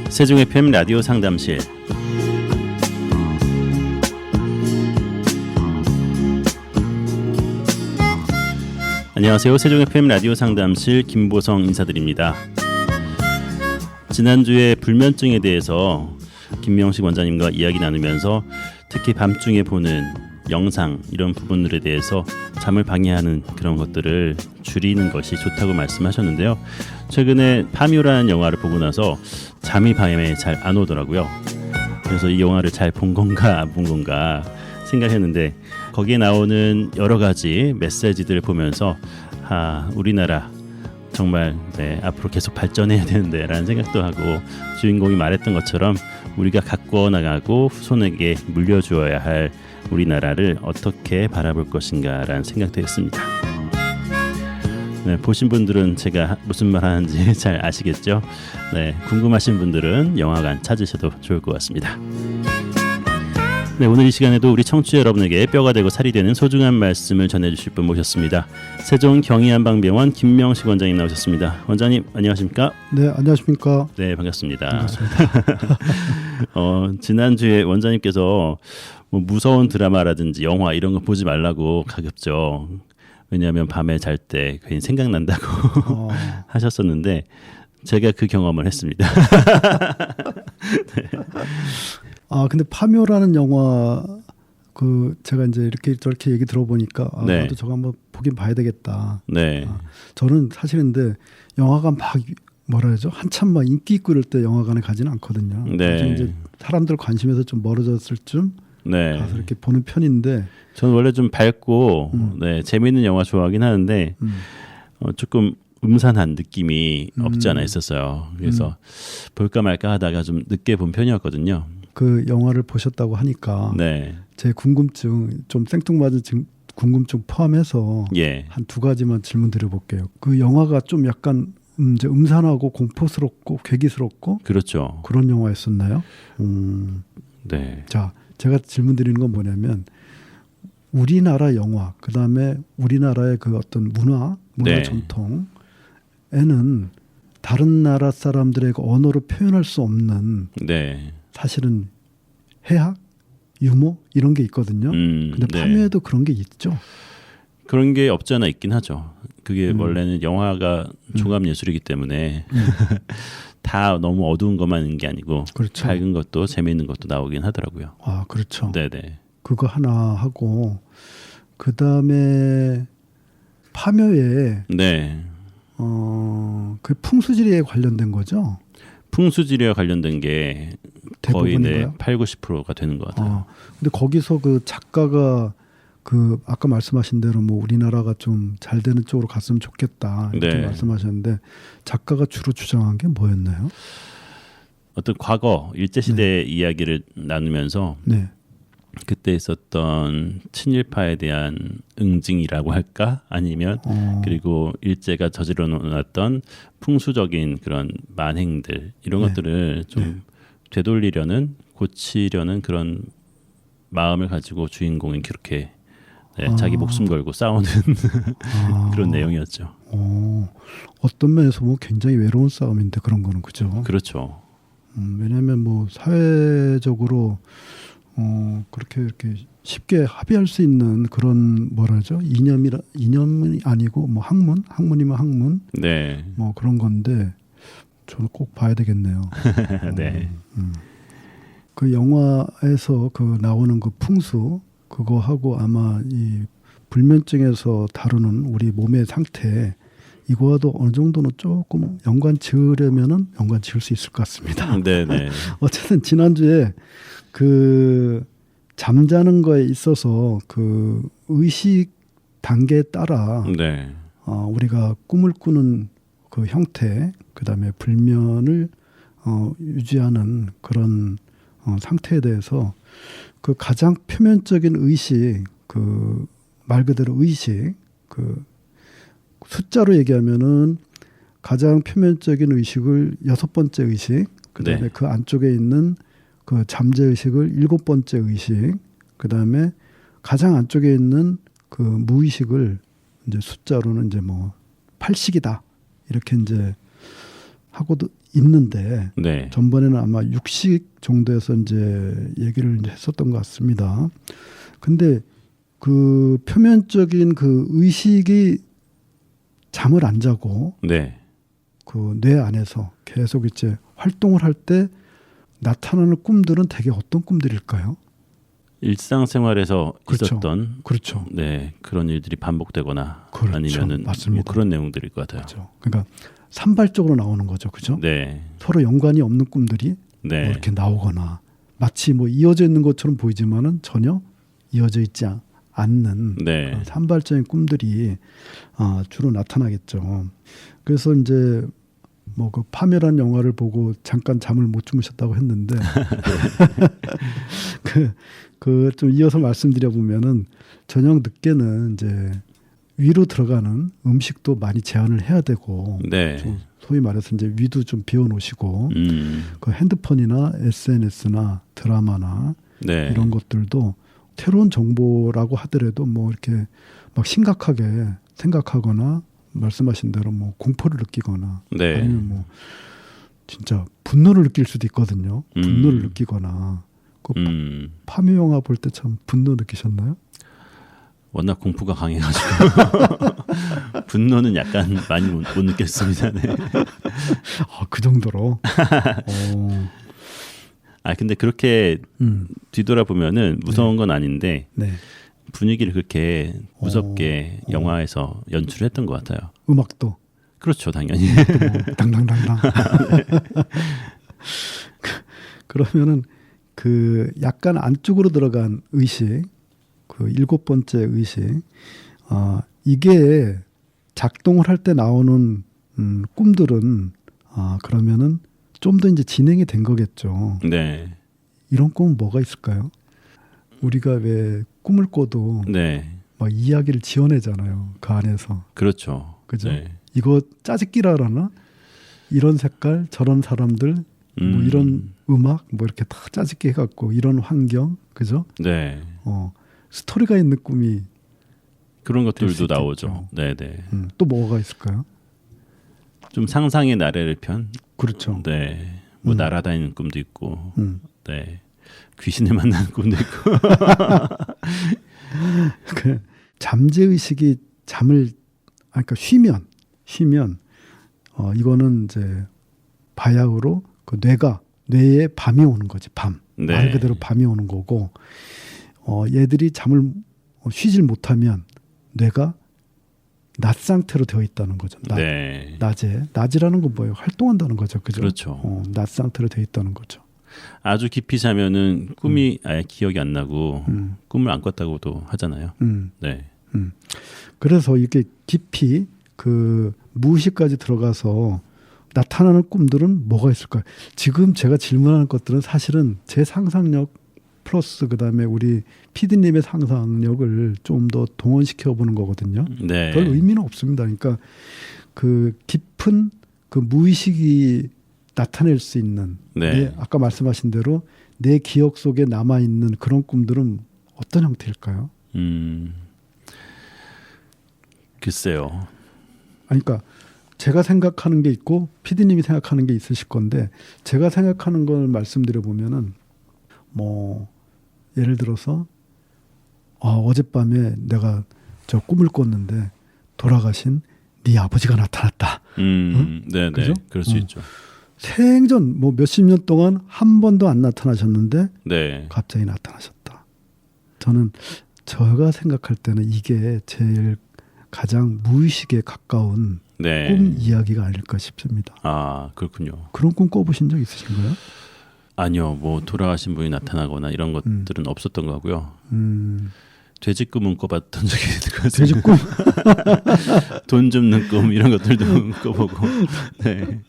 세종 FM 라디오 상담실. 안녕하세요. 세종 FM 라디오 상담실 김보성 인사드립니다. 지난주에 불면증에 대해서 김명식 원장님과 이야기 나누면서 특히 밤중에 보는 영상 이런 부분들에 대해서 잠을 방해하는 그런 것들을 줄이는 것이 좋다고 말씀하셨는데요. 최근에 파묘라는 영화를 보고 나서 잠이 밤에 잘 안 오더라고요. 그래서 이 영화를 잘 본 건가 안 본 건가 생각했는데 거기에 나오는 여러 가지 메시지들을 보면서 우리나라 정말 앞으로 계속 발전해야 되는데 라는 생각도 하고, 주인공이 말했던 것처럼 우리가 가꾸어 나가고 후손에게 물려주어야 할 우리나라를 어떻게 바라볼 것인가 라는 생각도 했습니다. 보신 분들은 제가 무슨 말 하는지 잘 아시겠죠? 궁금하신 분들은 영화관 찾으셔도 좋을 것 같습니다. 오늘 이 시간에도 우리 청취자 여러분에게 뼈가 되고 살이 되는 소중한 말씀을 전해주실 분 모셨습니다. 세종 경희한방병원 김명식 원장님 나오셨습니다. 원장님 안녕하십니까? 네, 안녕하십니까? 네, 반갑습니다. 반갑습니다. 지난주에 원장님께서 무서운 드라마라든지 영화 이런 거 보지 말라고 가급적, 왜냐하면 밤에 잘 때 괜히 생각난다고 하셨었는데 제가 그 경험을 했습니다. 네. 근데 파묘라는 영화 제가 이제 이렇게 저렇게 얘기 들어보니까 나도 저거 한번 보긴 봐야 되겠다. 네. 저는 사실인데 영화관 막 뭐라 하죠? 한참 막 인기 끌을 때 영화관에 가지는 않거든요. 나중에 이제 사람들 관심에서 좀 멀어졌을 쯤 가서 이렇게 보는 편인데, 저는 원래 좀 밝고 재미있는 영화 좋아하긴 하는데 조금 음산한 느낌이 없지 않아 있었어요. 그래서 볼까 말까 하다가 좀 늦게 본 편이었거든요. 그 영화를 보셨다고 하니까 제 궁금증, 좀 생뚱맞은 궁금증 포함해서 한 두 가지만 질문 드려볼게요. 그 영화가 좀 약간 이제 음산하고 공포스럽고 괴기스럽고 그렇죠. 그런 영화였었나요? 자, 제가 질문 드리는 건 뭐냐면, 우리나라 영화, 그 다음에 우리나라의 그 어떤 문화 전통에는 다른 나라 사람들의 언어로 표현할 수 없는 사실은 해학, 유머 이런 게 있거든요. 근데 파묘에도 그런 게 있죠. 그런 게 없지 않아 있긴 하죠. 그게 원래는 영화가 종합예술이기 때문에 다 너무 어두운 것만 있는 게 아니고, 그렇죠. 밝은 것도 재미있는 것도 나오긴 하더라고요. 그렇죠. 네네. 그거 하나 하고, 그 다음에 파묘에 그 풍수지리에 관련된 거죠. 풍수지리와 관련된 게 거의 8-90%가 되는 것 같아요. 근데 거기서 그 작가가 아까 말씀하신 대로 우리나라가 좀 잘 되는 쪽으로 갔으면 좋겠다 이렇게 말씀하셨는데, 작가가 주로 주장한 게 뭐였나요? 어떤 과거 일제시대 이야기를 나누면서 그때 있었던 친일파에 대한 응징이라고 할까? 아니면 그리고 일제가 저질러 놓았던 풍수적인 그런 만행들 이런 것들을 좀 되돌리려는, 고치려는 그런 마음을 가지고 주인공이 그렇게 자기 목숨 걸고 싸우는 그런 내용이었죠. 어떤 면에서 굉장히 외로운 싸움인데 그런 거는, 그죠? 그렇죠. 왜냐하면 사회적으로 그렇게 이렇게 쉽게 합의할 수 있는 그런 이념이 아니고 학문이면 학문 그런 건데, 저는 꼭 봐야 되겠네요. 그 영화에서 나오는 그 풍수 그거 하고 아마 이 불면증에서 다루는 우리 몸의 상태, 이거와도 어느 정도는 조금 연관 지으려면은 연관 지을 수 있을 것 같습니다. 어쨌든 지난주에 잠자는 거에 있어서 의식 단계에 따라 우리가 꿈을 꾸는 그 형태, 그 다음에 불면을 유지하는 그런 상태에 대해서 가장 표면적인 의식, 말 그대로 의식, 숫자로 얘기하면은 가장 표면적인 의식을 6번째 의식, 그다음에 그 안쪽에 있는 그 잠재 의식을 7번째 의식, 그 다음에 가장 안쪽에 있는 그 무의식을 이제 숫자로는 이제 뭐 8식이다 이렇게 이제 하고도 있는데 네. 전번에는 아마 6식 정도에서 이제 얘기를 이제 했었던 것 같습니다. 근데 그 표면적인 그 의식이 잠을 안 자고 네. 그 뇌 안에서 계속 이제 활동을 할 때 나타나는 꿈들은 대개 어떤 꿈들일까요? 일상생활에서 그렇죠. 있었던 그렇죠. 네, 그런 일들이 반복되거나 그렇죠. 아니면은 맞습니다. 뭐 그런 내용들일 것 같아요. 그렇죠. 그러니까 산발적으로 나오는 거죠. 그죠? 네. 서로 연관이 없는 꿈들이 네. 뭐 이렇게 나오거나 마치 뭐 이어져 있는 것처럼 보이지만은 전혀 이어져 있지 않는 네. 그런 산발적인 꿈들이 주로 나타나겠죠. 그래서 이제 뭐 그 파멸한 영화를 보고 잠깐 잠을 못 주무셨다고 했는데 그 좀 이어서 말씀드려 보면은 저녁 늦게는 이제 위로 들어가는 음식도 많이 제한을 해야 되고 네. 좀 소위 말해서 이제 위도 좀 비워놓으시고 음. 그 핸드폰이나 SNS나 드라마나 네. 이런 것들도 새로운 정보라고 하더라도 뭐 이렇게 막 심각하게 생각하거나 말씀하신 대로 뭐 공포를 느끼거나 네. 아니면 뭐 진짜 분노를 느낄 수도 있거든요. 분노를 느끼거나 그 파묘 영화 볼 때 참 분노 느끼셨나요? 워낙 공포가 강해가지고 분노는 약간 많이 못 느꼈습니다. 네. 그 정도로. 근데 그렇게 뒤돌아보면은 무서운 건 아닌데 네. 분위기를 그렇게 무섭게 영화에서 연출했던 것 같아요. 음악도. 그렇죠, 당연히. 뭐 당당당당. 그러면은 그 약간 안쪽으로 들어간 의식, 그 7번째 의식, 이게 작동을 할 때 나오는 꿈들은 그러면은 좀 더 이제 진행이 된 거겠죠. 네. 이런 꿈은 뭐가 있을까요? 우리가 왜 꿈을 꿔도 네. 막 이야기를 지어내잖아요. 그 안에서. 그렇죠. 그죠? 네. 이거 짜집기라나? 이런 색깔, 저런 사람들, 뭐 이런 음악, 뭐 이렇게 다 짜집기 해갖고 이런 환경, 그죠? 네. 스토리가 있는 꿈이 그런 될 수 것들도 나오죠. 있겠죠. 네, 네. 또 뭐가 있을까요? 좀 상상의 나래를 편. 그렇죠. 네. 뭐 날아다니는 꿈도 있고. 네. 귀신을 만나는 꿈도 있고. 그 잠재 의식이 잠을 그러니까 쉬면 이거는 이제 바야흐로 그 뇌에 밤이 오는 거지. 밤. 네. 말 그대로 밤이 오는 거고 얘들이 잠을 쉬질 못하면 뇌가 낮 상태로 되어 있다는 거죠. 네. 낮이라는 건 뭐예요? 활동한다는 거죠. 그죠? 그렇죠. 낮 상태로 되어 있다는 거죠. 아주 깊이 자면은 꿈이 아예 기억이 안 나고 꿈을 안 꿨다고도 하잖아요. 네. 그래서 이렇게 깊이 그 무의식까지 들어가서 나타나는 꿈들은 뭐가 있을까요? 지금 제가 질문하는 것들은 사실은 제 상상력 플러스 그다음에 우리 PD님의 상상력을 좀 더 동원시켜 보는 거거든요. 네. 별 의미는 없습니다. 그러니까 그 깊은 그 무의식이 나타낼 수 있는 네. 아까 말씀하신 대로 내 기억 속에 남아 있는 그런 꿈들은 어떤 형태일까요? 글쎄요. 그러니까 제가 생각하는 게 있고 PD님이 생각하는 게 있으실 건데 제가 생각하는 걸 말씀드려 보면은 뭐 예를 들어서 어젯밤에 내가 저 꿈을 꿨는데 돌아가신 네 아버지가 나타났다. 네, 그죠? 네. 그럴 수 있죠. 생전 뭐 몇십 년 동안 한 번도 안 나타나셨는데 네. 갑자기 나타나셨다. 저는 제가 생각할 때는 이게 제일 가장 무의식에 가까운 네. 꿈 이야기가 아닐까 싶습니다. 아, 그렇군요. 그런 꿈 꿔보신 적 있으신가요? 아니요. 뭐 돌아가신 분이 나타나거나 이런 것들은 없었던 거고요. 돼지 꿈은 꿔봤던 적이 있는 것 같습니다. 돼지 꿈? 돈 줍는 꿈 이런 것들도 꿔보고. 네.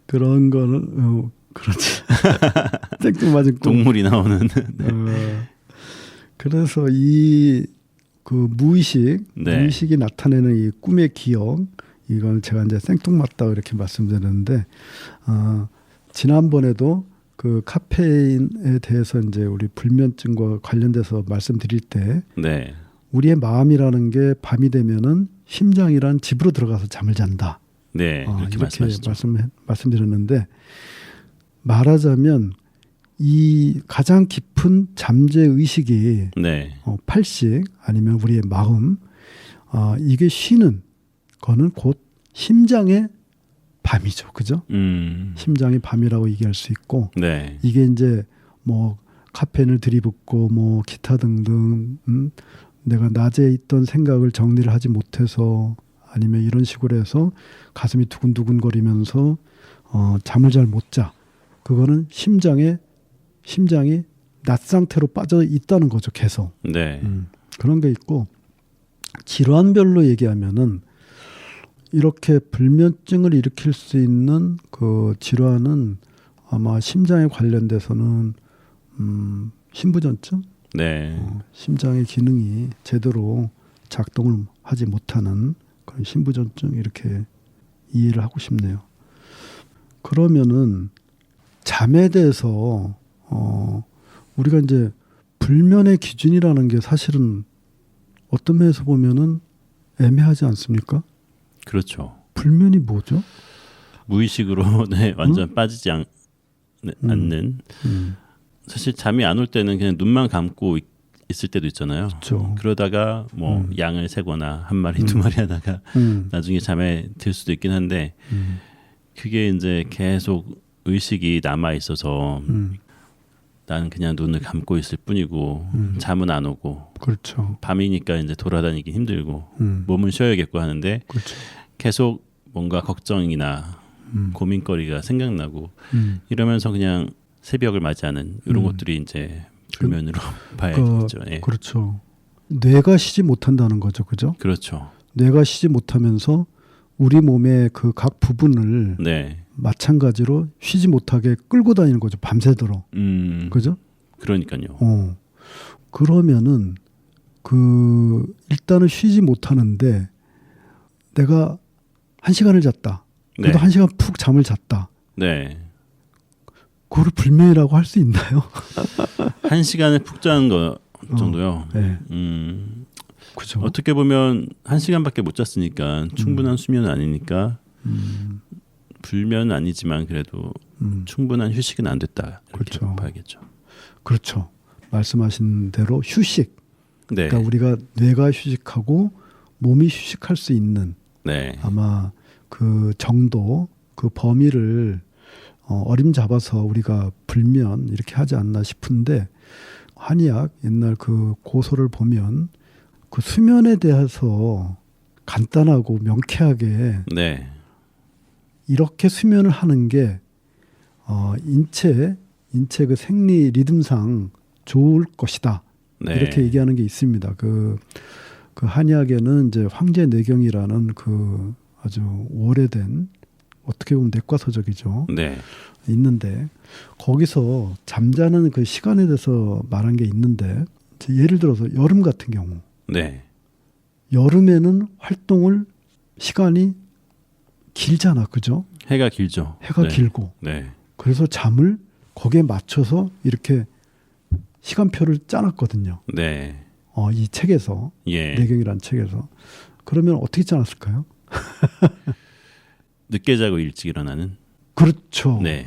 그런 거는 그렇지. 생뚱맞은 꿈. 동물이 나오는. 네. 그래서 이 그 무의식이 나타내는 이 꿈의 기억, 이건 제가 이제 생뚱맞다 이렇게 말씀드렸는데 지난번에도 그 카페인에 대해서 이제 우리 불면증과 관련돼서 말씀드릴 때 네. 우리의 마음이라는 게 밤이 되면은 심장이란 집으로 들어가서 잠을 잔다. 네. 그렇게 말씀하시죠. 말씀드렸는데 말하자면 이 가장 깊은 잠재 의식이 네. 팔식 아니면 우리의 마음 이게 쉬는 거는 곧 심장의 밤이죠, 그죠? 심장의 밤이라고 얘기할 수 있고 네. 이게 이제 뭐 카페인을 들이붓고 뭐 기타 등등 내가 낮에 있던 생각을 정리를 하지 못해서 아니면 이런 식으로 해서 가슴이 두근두근거리면서 잠을 잘 못 자. 그거는 심장이 낮 상태로 빠져 있다는 거죠, 계속. 네. 그런 게 있고 질환별로 얘기하면은 이렇게 불면증을 일으킬 수 있는 그 질환은 아마 심장에 관련돼서는 심부전증, 네. 심장의 기능이 제대로 작동을 하지 못하는 그런 심부전증 이렇게 이해를 하고 싶네요. 그러면은 잠에 대해서 우리가 이제 불면의 기준이라는 게 사실은 어떤 면에서 보면은 애매하지 않습니까? 그렇죠. 불면이 뭐죠? 무의식으로 네, 완전 빠지지 않는. 사실 잠이 안 올 때는 그냥 눈만 감고 있을 때도 있잖아요. 그렇죠. 그러다가 뭐 양을 세거나 한 마리 두 마리 하다가 나중에 잠에 들 수도 있긴 한데 그게 이제 계속 의식이 남아 있어서 나는 그냥 눈을 감고 있을 뿐이고 잠은 안 오고 그렇죠. 밤이니까 이제 돌아다니기 힘들고 음. 몸은 쉬어야겠고 하는데 그렇죠. 계속 뭔가 걱정이나 고민거리가 생각나고 이러면서 그냥 새벽을 맞이하는 이런 것들이 이제 불면으로 봐야겠죠. 예. 그렇죠. 뇌가 쉬지 못한다는 거죠, 그죠? 그렇죠. 뇌가 쉬지 못하면서 우리 몸의 그 각 부분을 네. 마찬가지로 쉬지 못하게 끌고 다니는 거죠, 밤새도록. 그죠? 그러니까요. 그러면은 그 일단은 쉬지 못하는데 내가 1시간을 잤다. 그래도 네. 1시간 푹 잠을 잤다. 네. 그거를 불면이라고 할 수 있나요? 1시간을 푹 자는 거 정도요. 네. 그렇죠. 어떻게 보면 1시간밖에 못 잤으니까 충분한 수면은 아니니까 불면은 아니지만 그래도 충분한 휴식은 안 됐다. 이렇게 그렇죠. 봐야겠죠. 그렇죠. 말씀하신 대로 휴식. 네. 그러니까 우리가 뇌가 휴식하고 몸이 휴식할 수 있는 네. 아마 그 정도, 그 범위를 어림잡아서 우리가 불면 이렇게 하지 않나 싶은데 한의학 옛날 그 고서를 보면 그 수면에 대해서 간단하고 명쾌하게 네. 이렇게 수면을 하는 게 인체 그 생리 리듬상 좋을 것이다. 네. 이렇게 얘기하는 게 있습니다. 그 한의학에는 이제 황제내경이라는 그 아주 오래된 어떻게 보면 내과서적이죠. 네. 있는데 거기서 잠자는 그 시간에 대해서 말한 게 있는데 예를 들어서 여름 같은 경우 네. 여름에는 활동을 시간이 길잖아, 그죠? 해가 길죠. 해가 네. 길고 네. 그래서 잠을 거기에 맞춰서 이렇게 시간표를 짜놨거든요. 네. 이 책에서 예. 내경이라는 책에서 그러면 어떻게 짜놨을까요? 늦게 자고 일찍 일어나는. 그렇죠. 네.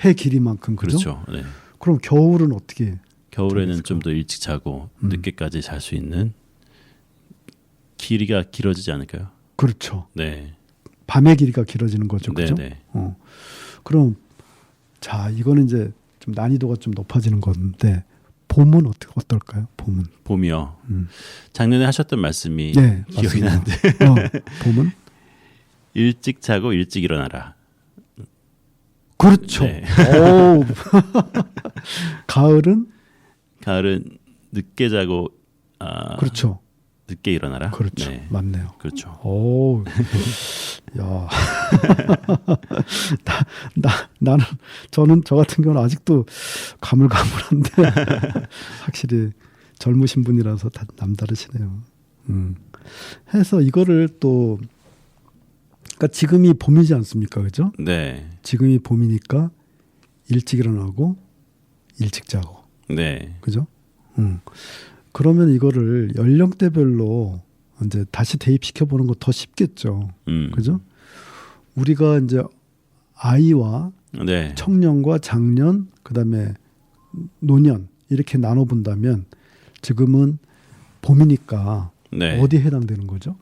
해 길이만큼 그죠? 그렇죠. 네. 그럼 겨울은 어떻게? 겨울에는 좀 더 일찍 자고 늦게까지 잘 수 있는 길이가 길어지지 않을까요? 그렇죠. 네. 밤의 길이가 길어지는 거죠, 그죠? 네. 그럼 자 이거는 이제 좀 난이도가 좀 높아지는 건데 봄은 어떨까요? 봄이요. 작년에 하셨던 말씀이 네, 기억이 맞습니다. 나는데 봄은 일찍 자고 일찍 일어나라. 그렇죠. 네. 오. 가을은 가을은 늦게 자고 그렇죠. 늦게 일어나라. 그렇죠. 네. 맞네요. 그렇죠. 오, 야, 나는 저는 저 같은 경우는 아직도 가물가물한데 확실히 젊으신 분이라서 다 남다르시네요. 해서 이거를 또 그러니까 지금이 봄이지 않습니까, 그죠? 네. 지금이 봄이니까 일찍 일어나고 일찍 자고. 네. 그죠? 그러면 이거를 연령대별로 이제 다시 대입시켜 보는 거 더 쉽겠죠. 그죠? 우리가 이제 아이와 네. 청년과 장년, 그다음에 노년 이렇게 나눠 본다면 지금은 봄이니까 네. 어디에 해당되는 거죠?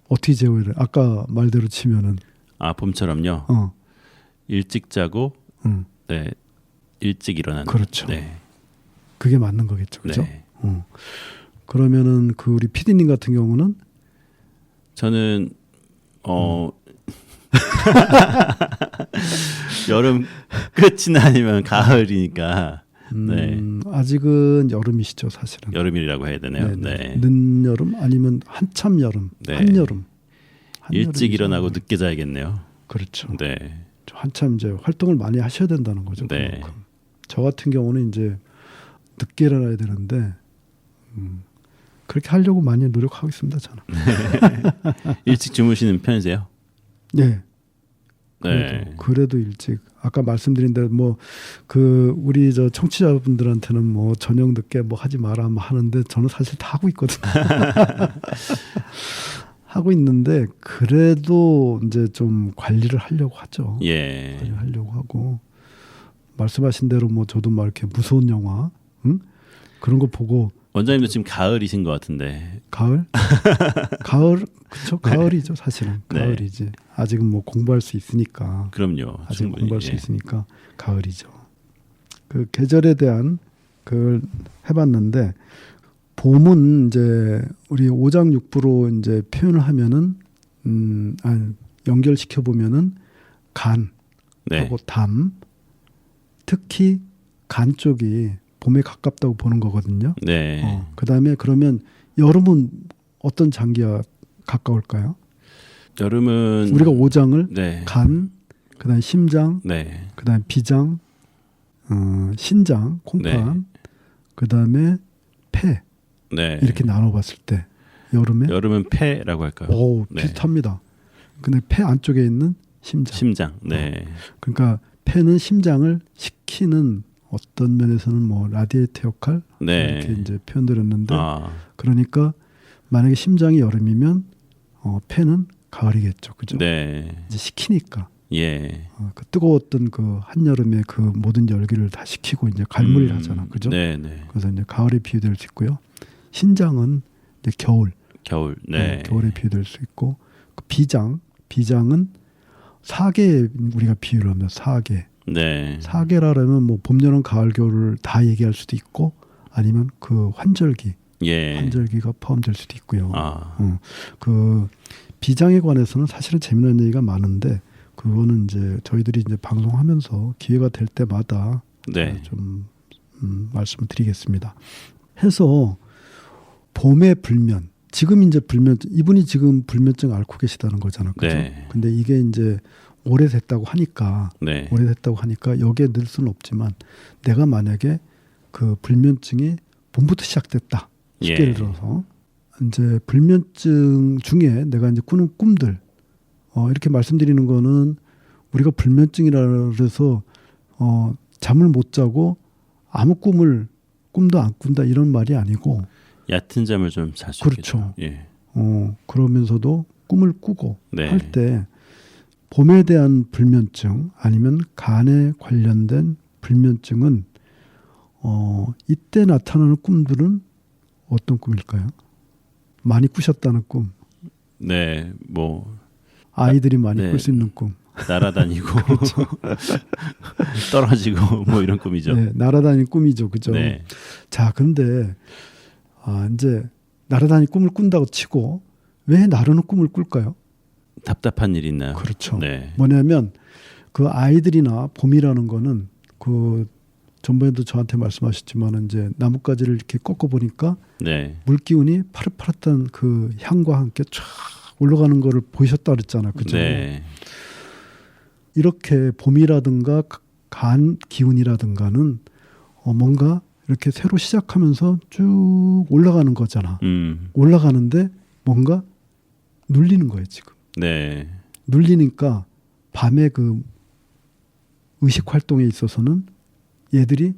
어떻게 제어를? 아까 말대로 치면은 아, 봄처럼요. 일찍 자고 네. 일찍 일어나는. 그렇죠. 네. 그게 맞는 거겠죠. 그죠? 네. 그러면은 그 우리 PD님 같은 경우는 저는 여름 끝이나 아니면 가을이니까 네. 아직은 여름이시죠, 사실은. 여름이라고 해야 되나요? 네네. 네. 늦여름 아니면 한참 여름, 네. 한여름. 일찍 한여름이죠. 일어나고 늦게 자야겠네요. 그렇죠. 네. 한참 이제 활동을 많이 하셔야 된다는 거죠. 네. 그만큼. 저 같은 경우는 이제 늦게 일어나야 되는데 그렇게 하려고 많이 노력하고 있습니다, 저는. 일찍 주무시는 편이세요? 네. 네. 그래도 일찍 아까 말씀드린 대로 뭐 그 우리 저 청취자분들한테는 뭐 저녁 늦게 뭐 하지 마라 뭐 하는데 저는 사실 다 하고 있거든요. 하고 있는데 그래도 이제 좀 관리를 하려고 하죠. 예. 관리를 하려고 하고 말씀하신 대로 뭐 저도 막 이렇게 무서운 영화 그런 거 보고 원장님도 지금 가을이신 것 같은데. 가을? 가을 그쵸 가을이죠 사실은 네. 가을이지. 아직은 뭐 공부할 수 있으니까. 그럼요. 아직 충분히. 공부할 수 예. 있으니까 가을이죠. 그 계절에 대한 그걸 해봤는데 봄은 이제 우리 오장육부로 이제 표현을 하면은 연결시켜 보면은 간하고 네. 담, 특히 간 쪽이 봄에 가깝다고 보는 거거든요. 네. 그다음에 그러면 여름은 어떤 장기가 가까울까요? 여름은 우리가 오장을 네. 간, 그다음에 심장, 네. 그다음에 비장, 신장, 콩판, 그다음에 폐 네. 이렇게 나눠봤을 때 여름에 여름은 폐라고 할까요? 오 네. 비슷합니다. 근데 폐 안쪽에 있는 심장. 심장. 네. 그러니까 폐는 심장을 식히는 어떤 면에서는 뭐 라디에이터 역할 네. 이렇게 이제 표현드렸는데 아. 그러니까 만약에 심장이 여름이면 폐는 가을이겠죠, 그죠? 네. 이제 식히니까 예. 그 뜨거웠던 그 한여름에 그 모든 열기를 다 식히고 이제 갈무리를 하잖아, 그죠? 네, 네. 그래서 이제 가을에 비유될 수 있고요. 신장은 이제 겨울, 네. 겨울에 비유될 수 있고 그 비장은 사계에 우리가 비유를 하면 사계. 네. 사계라면 뭐 봄, 여름, 가을, 겨울을 다 얘기할 수도 있고 아니면 그 환절기가 예. 포함될 수도 있고요. 아. 그 비장에 관해서는 사실은 재미난 얘기가 많은데 그거는 이제 저희들이 이제 방송하면서 기회가 될 때마다 네. 좀 말씀을 드리겠습니다. 해서 봄의 불면 지금 이제 불면증 이분이 지금 불면증 앓고 계시다는 거잖아요. 그죠? 네. 근데 이게 이제 오래됐다고 하니까 네. 여기에 늘 수는 없지만 내가 만약에 그 불면증이 봄부터 시작됐다. 쉽게 예. 예를 들어서 이제 불면증 중에 내가 이제 꾸는 꿈들 이렇게 말씀드리는 거는 우리가 불면증이라 그래서 잠을 못 자고 아무 꿈도 안 꾼다 이런 말이 아니고 얕은 잠을 좀 잘 수 그렇죠. 있겠죠. 예. 그러면서도 꿈을 꾸고 네. 할 때 봄에 대한 불면증 아니면 간에 관련된 불면증은 이때 나타나는 꿈들은 어떤 꿈일까요? 많이 꾸셨다는 꿈, 네. 뭐 아이들이 많이 네. 꿀 수 있는 꿈, 날아다니고 떨어지고 뭐 이런 꿈이죠. 네, 날아다니는 꿈이죠, 그죠? 네. 자, 근데 이제 날아다니는 꿈을 꾼다고 치고 왜 나르는 꿈을 꿀까요? 답답한 일 있나요? 그렇죠. 네. 뭐냐면 그 아이들이나 봄이라는 거는 그 전번에도 저한테 말씀하셨지만 이제 나뭇가지를 이렇게 꺾어 보니까 네. 물 기운이 파릇파릇한 그 향과 함께 쫙 올라가는 거를 보셨다 그랬잖아, 그죠? 네. 이렇게 봄이라든가 간 기운이라든가는 뭔가 이렇게 새로 시작하면서 쭉 올라가는 거잖아. 올라가는데 뭔가 눌리는 거예요, 지금. 네. 눌리니까 밤에 그 의식 활동에 있어서는 얘들이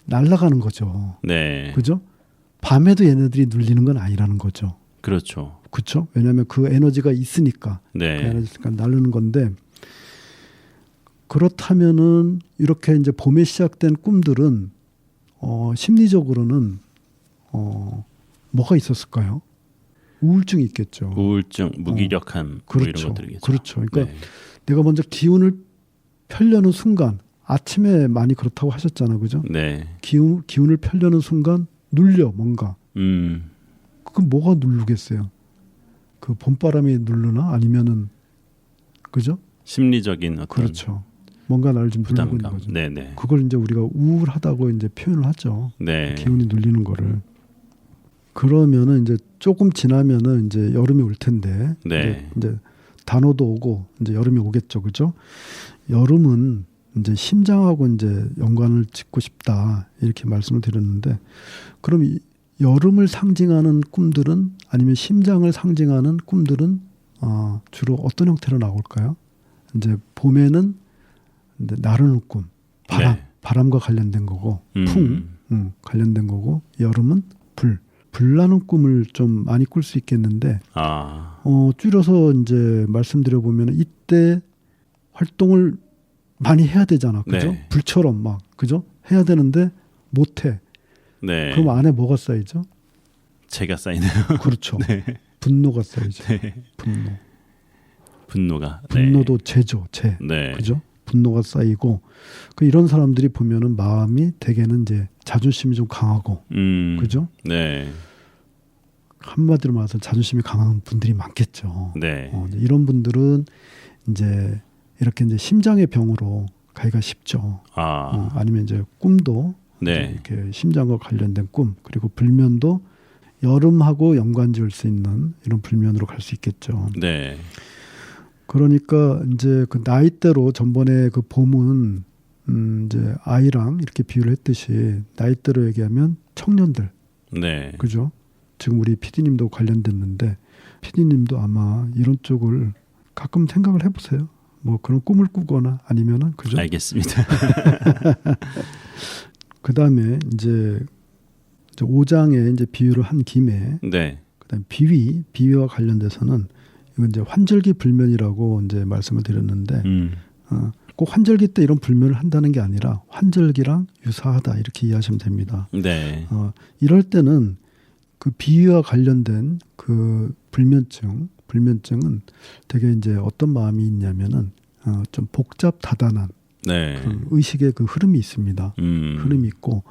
날아가는 거죠. 네. 그죠? 밤에도 얘네들이 눌리는 건 아니라는 거죠. 그렇죠. 그렇죠? 왜냐하면 그 에너지가 있으니까. 네. 그 에너지가 나르는 건데 그렇다면은 이렇게 이제 봄에 시작된 꿈들은 심리적으로는 뭐가 있었을까요? 우울증이 있겠죠. 우울증, 무기력함 뭐 그렇죠. 이런 것들이겠죠. 그렇죠. 그러니까 네. 내가 먼저 기운을 펴려는 순간 아침에 많이 그렇다고 하셨잖아요. 그죠? 네. 기운을 펴려는 순간 눌려 뭔가. 그 뭐가 누르겠어요? 그 봄바람이 누르나 아니면은 그죠? 심리적인 어떤 그렇죠. 뭔가 나를 좀 누르고 있는 부담감. 거죠. 네네. 그걸 이제 우리가 우울하다고 이제 표현을 하죠. 네. 기운이 눌리는 거를. 그러면은 이제 조금 지나면은 이제 여름이 올 텐데 네. 이제 단오도 오고 이제 여름이 오겠죠. 그죠? 여름은 이제 심장하고 이제 연관을 짓고 싶다 이렇게 말씀을 드렸는데 그럼 이 여름을 상징하는 꿈들은 아니면 심장을 상징하는 꿈들은 주로 어떤 형태로 나올까요? 이제 봄에는 이제 나르는 꿈, 바람과 관련된 거고 관련된 거고 여름은 불나는 꿈을 좀 많이 꿀 수 있겠는데 줄여서 이제 말씀드려 보면 이때 활동을 많이 해야 되잖아, 그죠? 네. 불처럼 막 그죠? 해야 되는데 못 해. 네. 그럼 안에 뭐가 쌓이죠? 제가 쌓이네요. 그렇죠. 네. 분노가 쌓이죠. 네. 분노가. 분노도 죄죠, 죄. 네. 그죠? 분노가 쌓이고 이런 사람들이 보면은 마음이 대개는 이제 자존심이 좀 강하고, 그죠? 네. 한마디로 말해서 자존심이 강한 분들이 많겠죠. 네. 이런 분들은 이제 이렇게 이제 심장의 병으로 가기가 쉽죠. 아니면 이제 꿈도 네. 이제 이렇게 심장과 관련된 꿈 그리고 불면도 여름하고 연관지을 수 있는 이런 불면으로 갈 수 있겠죠. 네. 그러니까 이제 그 나이대로 전번에 그 봄은 이제 아이랑 이렇게 비유를 했듯이 나이대로 얘기하면 청년들, 네. 그죠? 지금 우리 PD님도 관련됐는데 PD님도 아마 이런 쪽을 가끔 생각을 해보세요. 뭐 그런 꿈을 꾸거나 아니면은 그죠? 알겠습니다. 그 다음에 이제 5장에 이제 비유를 한 김에 네. 그다음 비위와 관련돼서는 이건 이제 환절기 불면이라고 이제 말씀을 드렸는데 꼭 환절기 때 이런 불면을 한다는 게 아니라 환절기랑 유사하다 이렇게 이해하시면 됩니다. 네. 이럴 때는 그 비위와 관련된 그 불면증은 되게 이제 어떤 마음이 있냐면은 좀 복잡 다단한 네. 그런 의식의 그 흐름이 있습니다. 흐름이 있고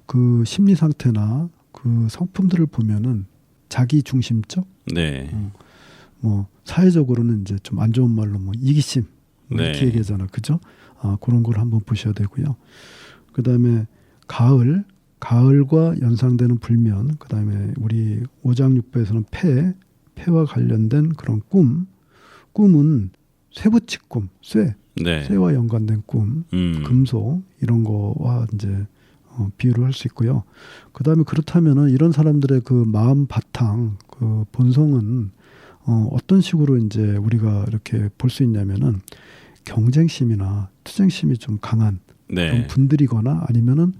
그 심리 상태나 그 성품들을 보면은 자기 중심적, 네. 뭐 사회적으로는 이제 좀 안 좋은 말로 뭐 이기심 뭐 이렇게 네. 얘기하잖아, 그죠? 그런 걸 한번 보셔야 되고요. 그 다음에 가을과 연상되는 불면, 그 다음에 우리 5장 6배에서는 폐와 관련된 그런 꿈은 쇠붙이 꿈, 네. 쇠와 연관된 꿈, 금속 이런 거와 이제 비유를 할 수 있고요. 그 다음에 그렇다면은 이런 사람들의 그 마음 바탕, 그 본성은 어떤 식으로 이제 우리가 이렇게 볼 수 있냐면은 경쟁심이나 투쟁심이 좀 강한 네. 그런 분들이거나 아니면은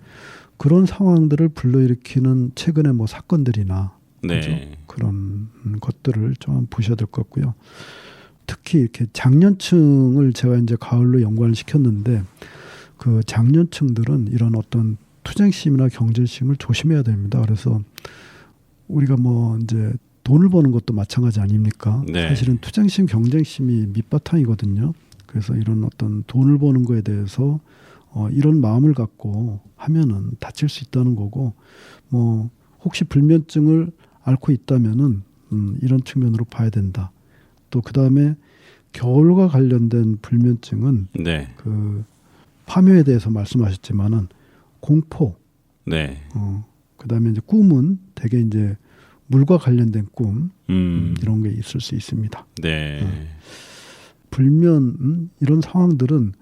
그런 상황들을 불러일으키는 최근의 뭐 사건들이나 네. 그죠? 그런 것들을 좀 보셔야 될 것 같고요. 특히 이렇게 장년층을 제가 이제 가을로 연관을 시켰는데 그 장년층들은 이런 어떤 투쟁심이나 경쟁심을 조심해야 됩니다. 그래서 우리가 뭐 이제 돈을 버는 것도 마찬가지 아닙니까? 네. 사실은 투쟁심, 경쟁심이 밑바탕이거든요. 그래서 이런 어떤 돈을 버는 거에 대해서 이런 마음을 갖고 하면은 다칠 수 있다는 거고, 뭐 혹시 불면증을 앓고 있다면은 이런 측면으로 봐야 된다. 또 그 다음에 겨울과 관련된 불면증은 네. 그 파묘에 대해서 말씀하셨지만은 공포, 네. 그 다음에 이제 꿈은 되게 이제 물과 관련된 꿈 이런 게 있을 수 있습니다. 네. 불면 이런 상황들은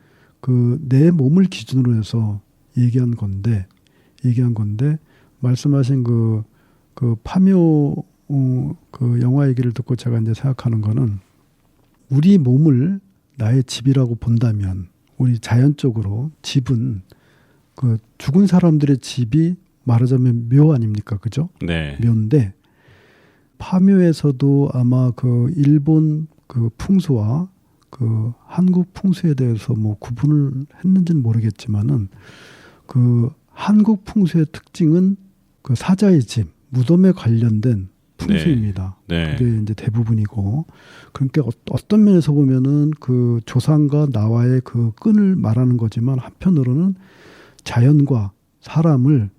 그 내 몸을 기준으로 해서 얘기한 건데 말씀하신 그 파묘 그 영화 얘기를 듣고 제가 이제 생각하는 거는 우리 몸을 나의 집이라고 본다면 우리 자연적으로 집은 그 죽은 사람들의 집이 말하자면 묘 아닙니까, 그죠? 네. 묘인데 파묘에서도 아마 그 일본 그 풍수와 그 한국 풍수에 대해서 뭐 구분을 했는지는 모르겠지만은 그 한국 풍수의 특징은 그 사자의 집, 무덤에 관련된 풍수입니다. 네. 그게 이제 대부분이고, 그러니까 어떤 면에서 보면은 그 조상과 나와의 그 끈을 말하는 거지만 한편으로는 자연과 사람을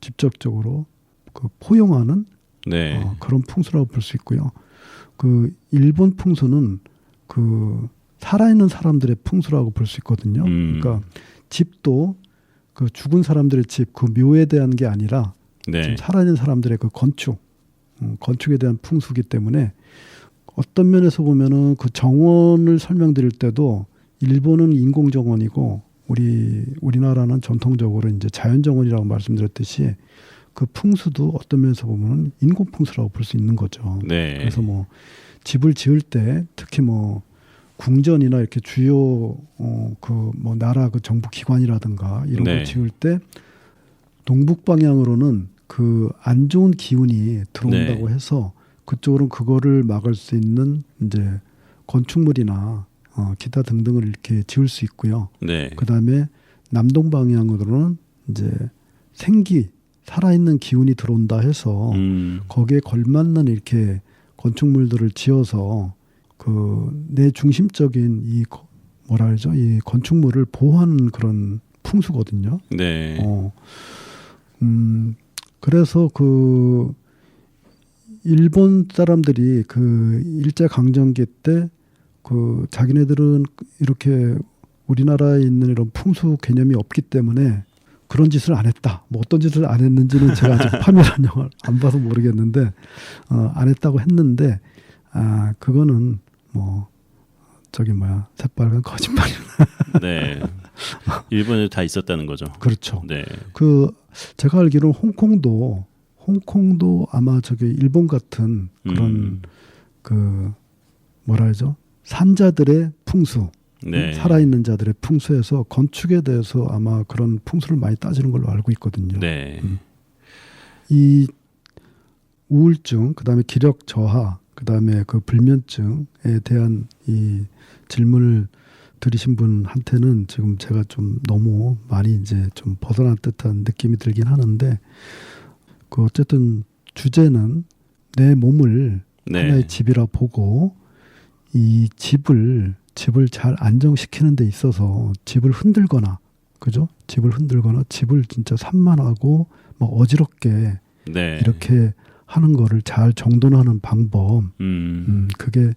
직접적으로 그 포용하는 네. 그런 풍수라고 볼 수 있고요. 그 일본 풍수는 그 살아있는 사람들의 풍수라고 볼 수 있거든요. 그러니까 집도 그 죽은 사람들의 집, 그 묘에 대한 게 아니라 네. 지금 살아있는 사람들의 그 건축에 대한 풍수기 때문에 어떤 면에서 보면은 그 정원을 설명드릴 때도 일본은 인공 정원이고 우리나라는 전통적으로 이제 자연 정원이라고 말씀드렸듯이 그 풍수도 어떤 면에서 보면은 인공 풍수라고 볼 수 있는 거죠. 네. 그래서 뭐 집을 지을 때 특히 뭐 궁전이나 이렇게 주요 그 뭐 나라 그 정부 기관이라든가 이런 네. 걸 지을 때 동북 방향으로는 그 안 좋은 기운이 들어온다고 네. 해서 그쪽으로는 그거를 막을 수 있는 이제 건축물이나 기타 등등을 이렇게 지을 수 있고요. 네. 그다음에 남동 방향으로는 이제 살아있는 기운이 들어온다 해서 거기에 걸맞는 이렇게 건축물들을 지어서 그 내 중심적인 이 뭐라 그러죠? 이 건축물을 보호하는 그런 풍수거든요. 네. 그래서 그 일본 사람들이 그 일제 강점기 때 그 자기네들은 이렇게 우리나라에 있는 이런 풍수 개념이 없기 때문에 그런 짓을 안 했다. 뭐 어떤 짓을 안 했는지는 제가 아직 파묘라는 영화를 안 봐서 모르겠는데 안 했다고 했는데 그거는 뭐 저기 새빨간 거짓말이나. 네. 일본에 다 있었다는 거죠. 그렇죠. 네. 그 제가 알기로는 홍콩도 아마 저기 일본 같은 그런 그 뭐라 하죠? 산자들의 풍수, 네. 살아있는 자들의 풍수에서 건축에 대해서 아마 그런 풍수를 많이 따지는 걸로 알고 있거든요. 네. 이 우울증, 그다음에 기력 저하, 그다음에 그 불면증에 대한 이 질문을 들으신 분한테는 지금 제가 좀 너무 많이 이제 좀 벗어난 듯한 느낌이 들긴 하는데 그 어쨌든 주제는 내 몸을 네. 하나의 집이라 보고 이 집을 잘 안정시키는 데 있어서 집을 흔들거나 그죠? 집을 진짜 산만하고 막 어지럽게 네. 이렇게 하는 거를 잘 정돈하는 방법. 그게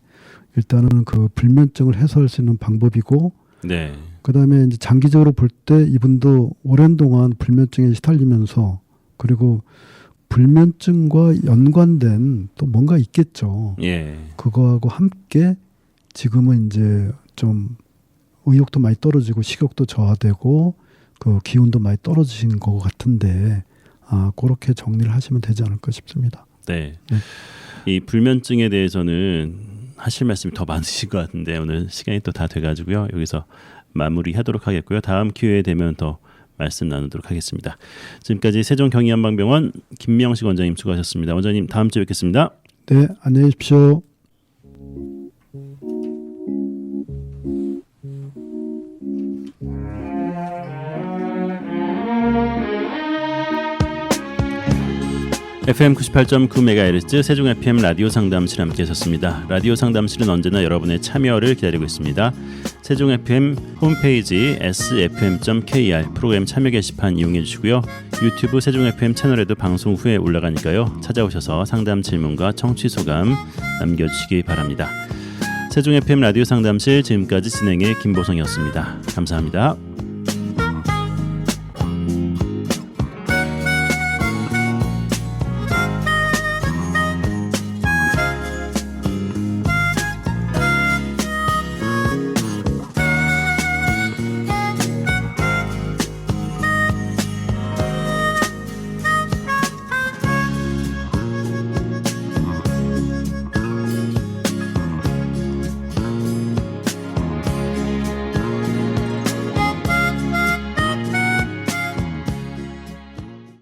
일단은 그 불면증을 해소할 수 있는 방법이고 네. 그다음에 이제 장기적으로 볼 때 이분도 오랜 동안 불면증에 시달리면서 그리고 불면증과 연관된 또 뭔가 있겠죠. 예. 그거하고 함께 지금은 이제 좀 의욕도 많이 떨어지고 식욕도 저하되고 그 기운도 많이 떨어지신 것 같은데 그렇게 정리를 하시면 되지 않을까 싶습니다. 네. 네. 이 불면증에 대해서는 하실 말씀이 더 많으실 것 같은데 오늘 시간이 또 다 돼가지고요. 여기서 마무리하도록 하겠고요. 다음 기회에 되면 더 말씀 나누도록 하겠습니다. 지금까지 세종경희한방병원 김명식 원장님 수고하셨습니다. 원장님 다음 주에 뵙겠습니다. 네, 안녕히 계십시오. FM 98.9MHz 세종 FM 라디오 상담실 함께 하셨습니다. 라디오 상담실은 언제나 여러분의 참여를 기다리고 있습니다. 세종 FM 홈페이지 sfm.kr 프로그램 참여 게시판 이용해 주시고요. 유튜브 세종 FM 채널에도 방송 후에 올라가니까요. 찾아오셔서 상담 질문과 청취 소감 남겨주시기 바랍니다. 세종 FM 라디오 상담실 지금까지 진행의 김보성이었습니다. 감사합니다.